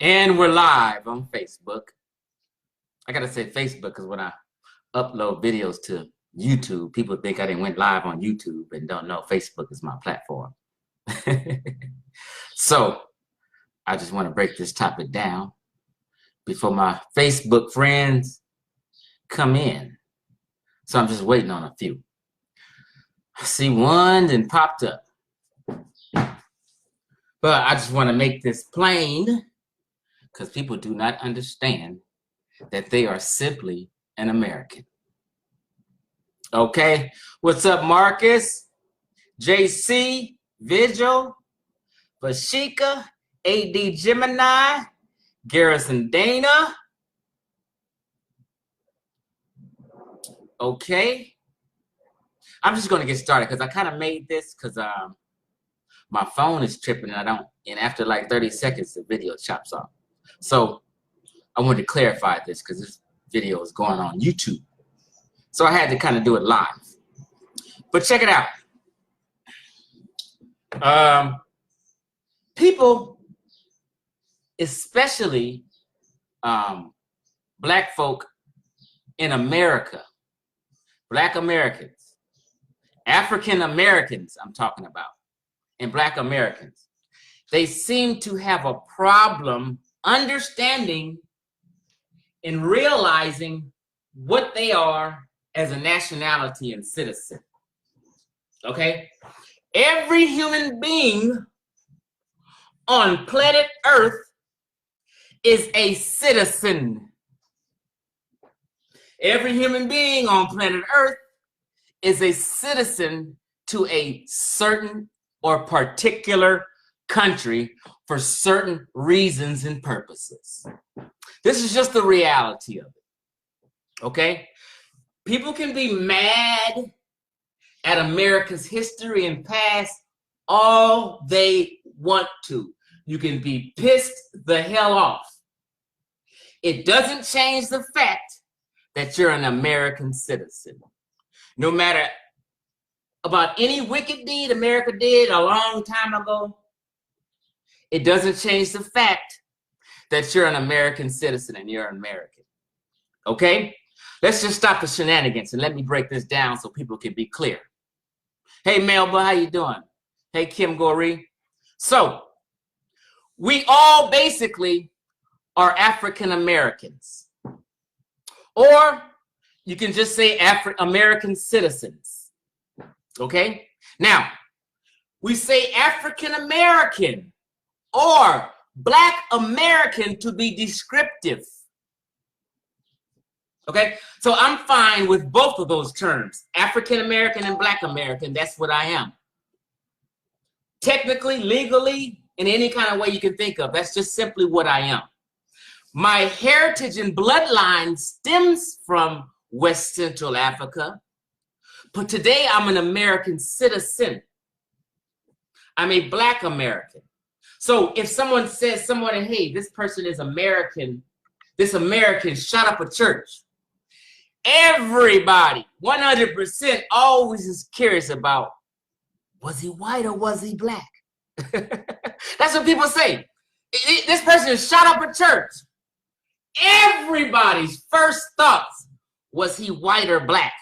And we're live on Facebook. I gotta say Facebook because when I upload videos to YouTube, people think I didn't went live on YouTube and don't know Facebook is my platform. So I just want to break this topic down before my Facebook friends come in. So I'm just waiting on a few. I see one then popped up. But I just want to make this plain because people do not understand that they are simply an American. Okay, what's up, Marcus, JC, Vigil, Vashika, AD Gemini, Garrison Dana. Okay, I'm just going to get started because I kind of made this because my phone is tripping and after like 30 seconds, the video chops off. So I wanted to clarify this because this video is going on YouTube. So I had to kind of do it live. But check it out. People, especially Black folk in America, Black Americans, African Americans I'm talking about, and Black Americans, they seem to have a problem understanding and realizing what they are as a nationality and citizen. Okay? Every human being on planet Earth is a citizen. Every human being on planet Earth is a citizen to a certain or particular country for certain reasons and purposes. This is just the reality of it. Okay? People can be mad at America's history and past all they want to. You can be pissed the hell off. It doesn't change the fact that you're an American citizen. No matter about any wicked deed America did a long time ago, it doesn't change the fact that you're an American citizen and you're an American. Okay? Let's just stop the shenanigans and let me break this down so people can be clear. Hey, Melba, how you doing? Hey, Kim Goree. So, we all basically are African Americans. Or you can just say American citizens. Okay? Now, we say African American or Black American to be descriptive. Okay? So I'm fine with both of those terms. African American and Black American, that's what I am. Technically, legally, in any kind of way you can think of, that's just simply what I am. My heritage and bloodline stems from West Central Africa, but today I'm an American citizen. I'm a Black American. So if someone says, hey, this person is American, this American shot up a church, everybody, 100% always is curious about, was he white or was he Black? That's what people say. This person shot up a church. Everybody's first thoughts, was he white or Black?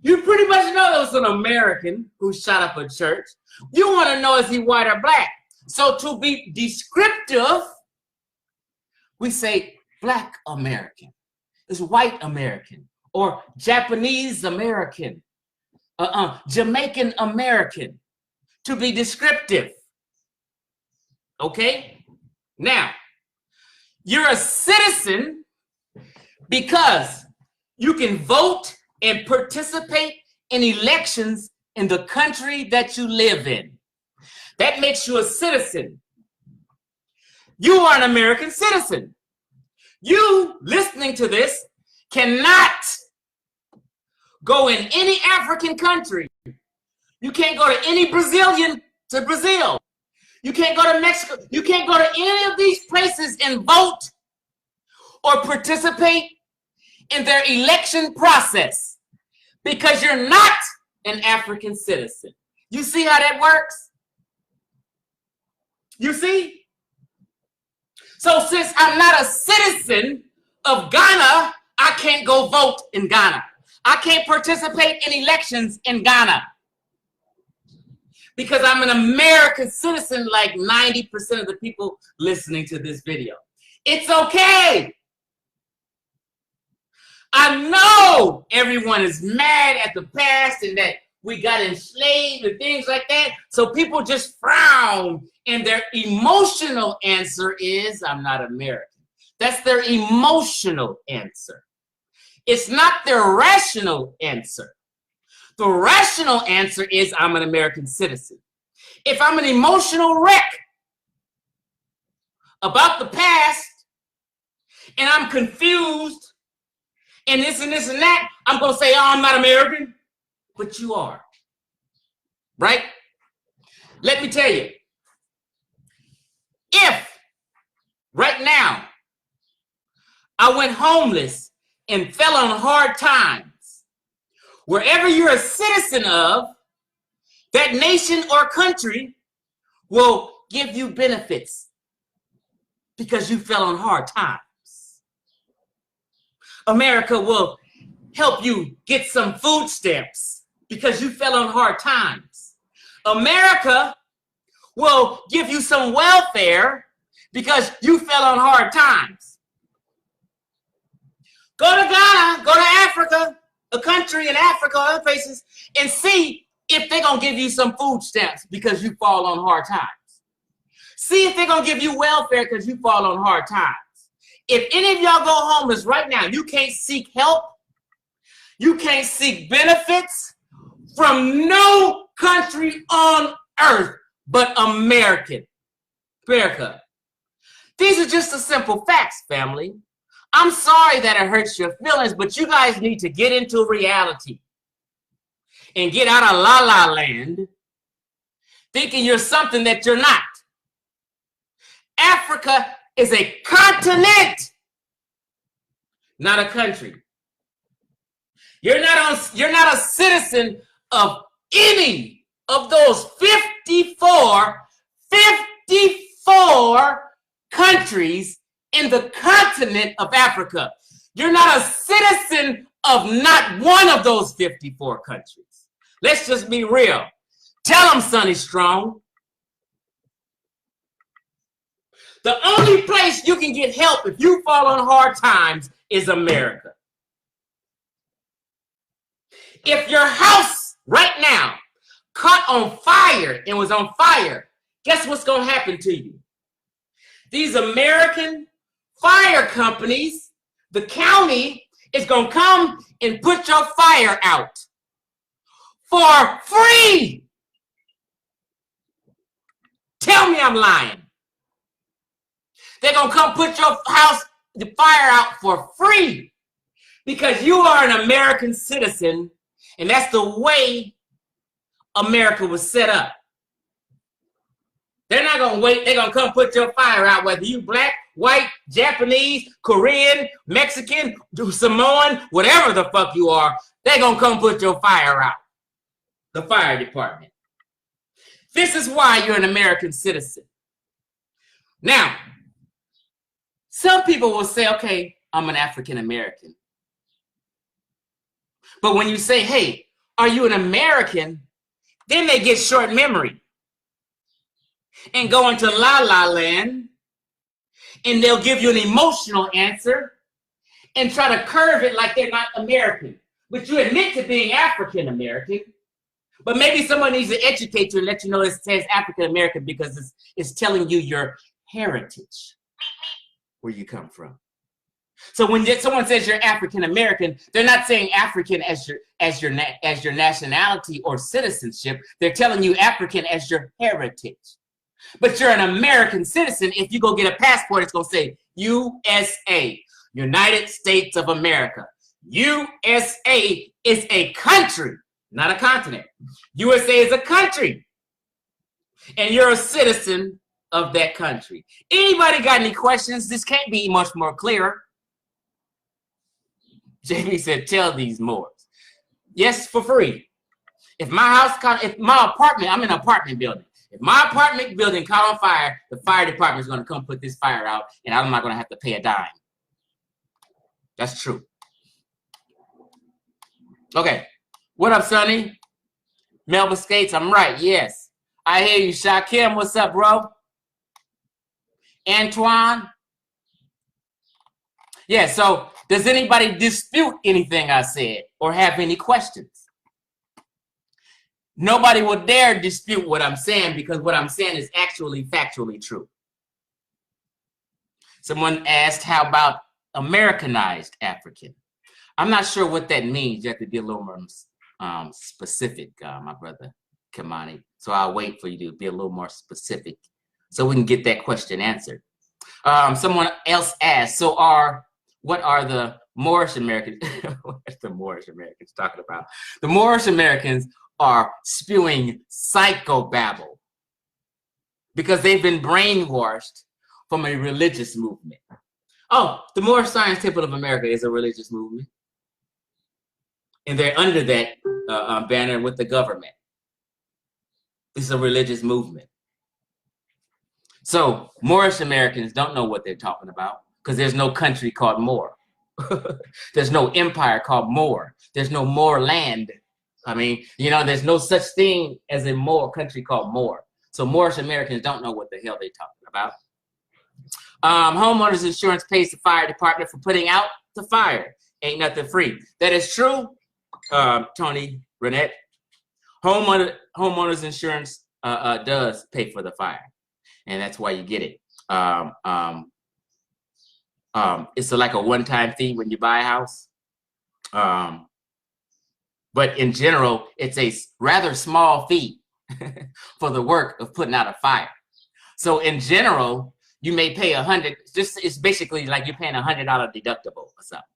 You pretty much know it was an American who shot up a church. You want to know, is he white or Black? So to be descriptive, we say Black American, is white American, or Japanese American, Jamaican American, to be descriptive. Okay? Now, you're a citizen because you can vote and participate in elections in the country that you live in. That makes you a citizen. You are an American citizen. You, listening to this, cannot go in any African country. You can't go to any Brazilian to Brazil. You can't go to Mexico. You can't go to any of these places and vote or participate in their election process because you're not an African citizen. You see how that works? You see? So since I'm not a citizen of Ghana, I can't go vote in Ghana. I can't participate in elections in Ghana because I'm an American citizen like 90% of the people listening to this video. It's okay. I know everyone is mad at the past and that we got enslaved and things like that. So people just frown and their emotional answer is, I'm not American. That's their emotional answer. It's not their rational answer. The rational answer is, I'm an American citizen. If I'm an emotional wreck about the past and I'm confused and this and this and that, I'm going to say, oh, I'm not American. But you are. Right? Let me tell you. If right now I went homeless and fell on hard times, wherever you're a citizen of, that nation or country will give you benefits because you fell on hard times. America will help you get some food stamps because you fell on hard times. America will give you some welfare because you fell on hard times. Go to Ghana, go to Africa, a country in Africa or other places, and see if they're going to give you some food stamps because you fall on hard times. See if they're going to give you welfare because you fall on hard times. If any of y'all go homeless right now, you can't seek help. You can't seek benefits from no country on earth but America. These are just the simple facts, family. I'm sorry that it hurts your feelings, but you guys need to get into reality and get out of la-la land thinking you're something that you're not. Africa is a continent, not a country. You're not a citizen of any of those 54 countries in the continent of Africa. You're not a citizen of not one of those 54 countries. Let's just be real. Tell them, Sonny Strong. The only place you can get help if you fall on hard times is America. If your house right now caught on fire and was on fire, guess what's going to happen to you? These American fire companies, the county is going to come and put your fire out for free. Tell me I'm lying. They're going to come put your house, the fire out for free because you are an American citizen, and that's the way America was set up. They're not going to wait. They're going to come put your fire out, whether you black, white, Japanese, Korean, Mexican, Samoan, whatever the fuck you are, they're going to come put your fire out. The fire department. This is why you're an American citizen. Now, some people will say, okay, I'm an African American. But when you say, hey, are you an American? Then they get short memory and go into la-la land, and they'll give you an emotional answer and try to curve it like they're not American. But you admit to being African American, but maybe someone needs to educate you and let you know it says African American because it's telling you your heritage, where you come from. So when someone says you're African American, they're not saying African as your nationality or citizenship. They're telling you African as your heritage. But you're an American citizen. If you go get a passport, it's going to say USA, United States of America. USA is a country, not a continent. USA is a country. And you're a citizen of that country. Anybody got any questions? This can't be much more clear. JB said, tell these Moors. Yes, for free. If my house, if my apartment, I'm in an apartment building. If my apartment building caught on fire, the fire department is going to come put this fire out, and I'm not going to have to pay a dime. That's true. Okay. What up, Sonny? Melba Skates, I'm right. Yes. I hear you. Shakim, what's up, bro? Antoine? Yeah, so does anybody dispute anything I said or have any questions? Nobody will dare dispute what I'm saying because what I'm saying is actually factually true. Someone asked, how about Americanized African? I'm not sure what that means. You have to be a little more specific, my brother Kimani. So I'll wait for you to be a little more specific so we can get that question answered. Someone else asked, so what are the Moorish Americans? What's the Moorish Americans talking about? The Moorish Americans are spewing psychobabble because they've been brainwashed from a religious movement. Oh, the Moorish Science Temple of America is a religious movement. And they're under that banner with the government. It's a religious movement. So Moorish Americans don't know what they're talking about because there's no country called Moor. There's no empire called Moor. There's no Moor land. I mean, you know, there's no such thing as a Moor country called Moor. So Moorish Americans don't know what the hell they're talking about. Homeowners insurance pays the fire department for putting out the fire. Ain't nothing free. That is true, Tony Renette. Homeowners insurance does pay for the fire, and that's why you get it. It's like a one-time fee when you buy a house. But in general, it's a rather small fee for the work of putting out a fire. So in general, you may pay $100. It's basically like you're paying $100 deductible or something.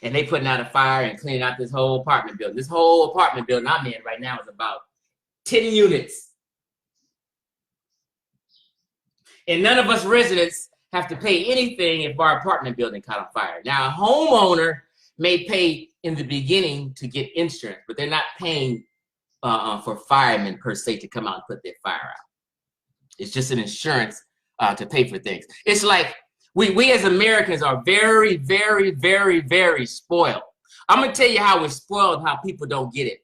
And they putting out a fire and cleaning out this whole apartment building. This whole apartment building I'm in right now is about 10 units. And none of us residents have to pay anything if our apartment building caught on fire. Now, a homeowner may pay in the beginning to get insurance, but they're not paying for firemen per se to come out and put their fire out. It's just an insurance to pay for things. It's like we as Americans are very, very, very, very spoiled. I'm gonna tell you how we're spoiled, how people don't get it.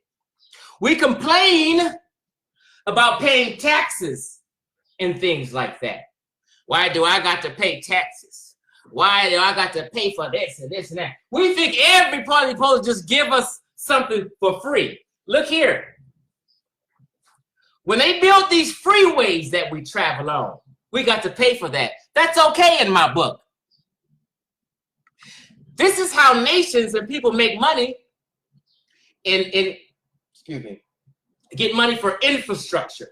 We complain about paying taxes and things like that. Why do I got to pay taxes? Why do I got to pay for this and this and that? We think every party supposed to just give us something for free. Look here. When they built these freeways that we travel on, we got to pay for that. That's okay in my book. This is how nations and people make money get money for infrastructure.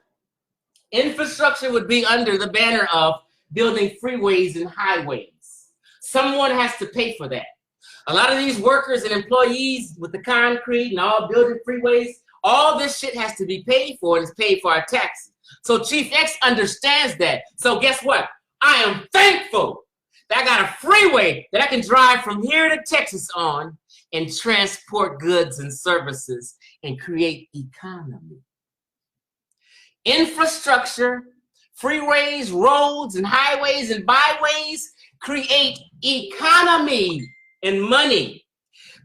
Infrastructure would be under the banner of building freeways and highways. Someone has to pay for that. A lot of these workers and employees with the concrete and all building freeways, all this shit has to be paid for, and it's paid for our taxes. So Chief X understands that. So guess what? I am thankful that I got a freeway that I can drive from here to Texas on and transport goods and services and create economy. Infrastructure, freeways, roads, and highways and byways create economy and money,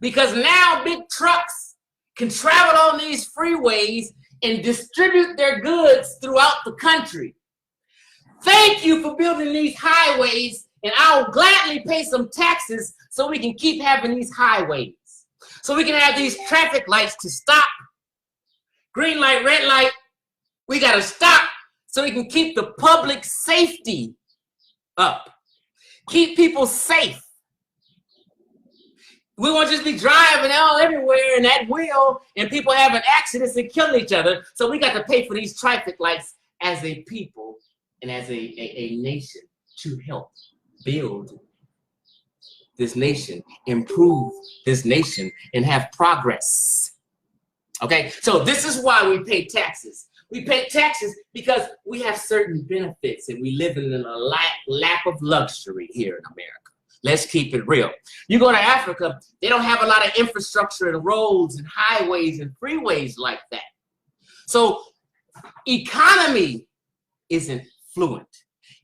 because now big trucks can travel on these freeways and distribute their goods throughout the country. Thank you for building these highways, and I'll gladly pay some taxes so we can keep having these highways, so we can have these traffic lights to stop. Green light, red light, we gotta stop so we can keep the public safety up. Keep people safe. We won't just be driving all everywhere in that wheel and people having accidents and killing each other. So we got to pay for these traffic lights as a people and as a nation to help build this nation, improve this nation, and have progress. Okay, so this is why we pay taxes. We pay taxes because we have certain benefits and we live in a lap of luxury here in America. Let's keep it real. You go to Africa, they don't have a lot of infrastructure and roads and highways and freeways like that. So economy isn't fluent.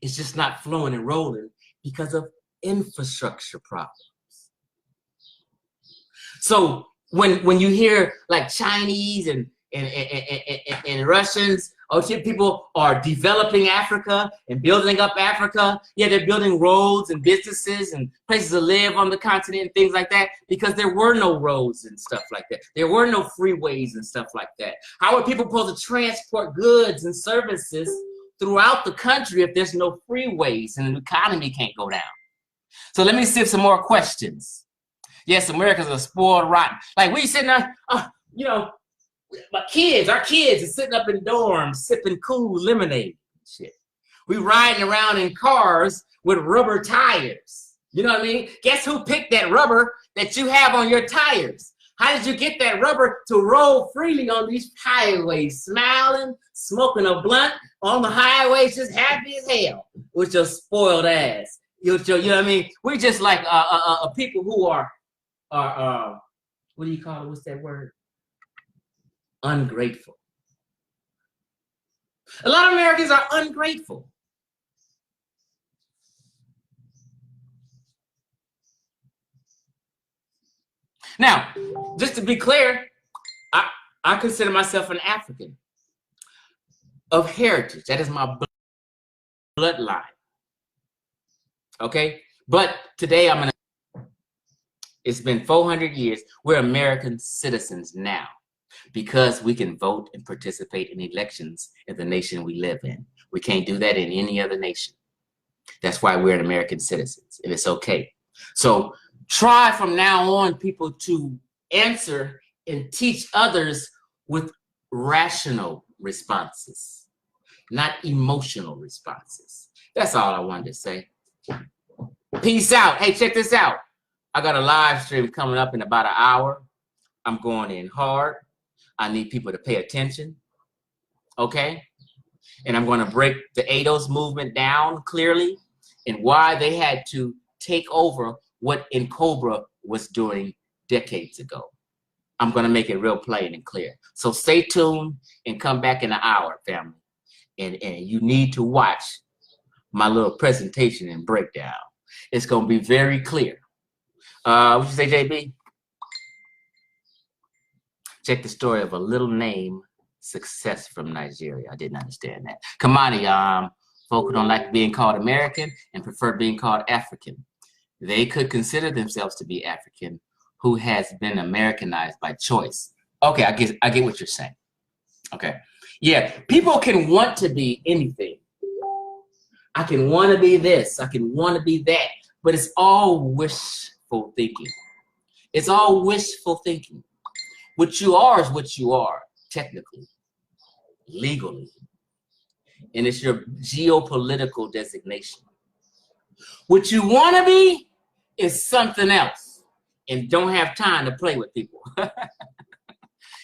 It's just not flowing and rolling because of infrastructure problems. So when you hear like Chinese and Russians, oh shit, people are developing Africa and building up Africa. Yeah, they're building roads and businesses and places to live on the continent and things like that because there were no roads and stuff like that. There were no freeways and stuff like that. How are people supposed to transport goods and services throughout the country if there's no freeways and the economy can't go down? So let me see some more questions. Yes, Americans are spoiled rotten. Like we sitting there, you know, our kids are sitting up in dorms sipping cool lemonade and shit. We riding around in cars with rubber tires. You know what I mean? Guess who picked that rubber that you have on your tires? How did you get that rubber to roll freely on these highways, smiling, smoking a blunt on the highways, just happy as hell with your spoiled ass? You know what I mean? We're just like people who are what do you call it? What's that word? Ungrateful. A lot of Americans are ungrateful. Now, just to be clear, I consider myself an African of heritage. That is my bloodline. Okay? But today it's been 400 years. We're American citizens now because we can vote and participate in elections in the nation we live in. We can't do that in any other nation. That's why we're an American citizens, and it's okay. So try from now on, people, to answer and teach others with rational responses, not emotional responses. That's all I wanted to say. Peace out. Hey, check this out. I got a live stream coming up in about an hour. I'm going in hard. I need people to pay attention, okay? And I'm going to break the ADOS movement down clearly and why they had to take over what N'COBRA was doing decades ago. I'm going to make it real plain and clear. So stay tuned and come back in an hour, family. And you need to watch my little presentation and breakdown. It's going to be very clear. What you say, JB? Check the story of a little name success from Nigeria. I didn't understand that. Kamani, folk who don't like being called American and prefer being called African. They could consider themselves to be African who has been Americanized by choice. Okay, I get what you're saying. Okay. Yeah, people can want to be anything. I can want to be this. I can want to be that. But it's all wishful thinking. It's all wishful thinking. What you are is what you are, technically, legally. And it's your geopolitical designation. What you want to be is something else. And don't have time to play with people.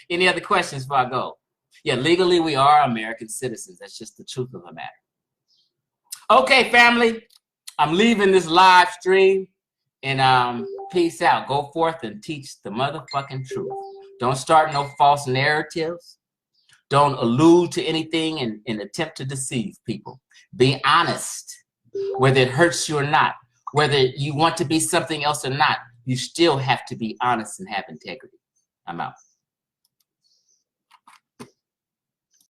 Any other questions before I go? Yeah, legally we are American citizens. That's just the truth of the matter. Okay, family. I'm leaving this live stream. And peace out. Go forth and teach the motherfucking truth. Don't start no false narratives. Don't allude to anything and attempt to deceive people. Be honest, whether it hurts you or not. Whether you want to be something else or not, you still have to be honest and have integrity. I'm out.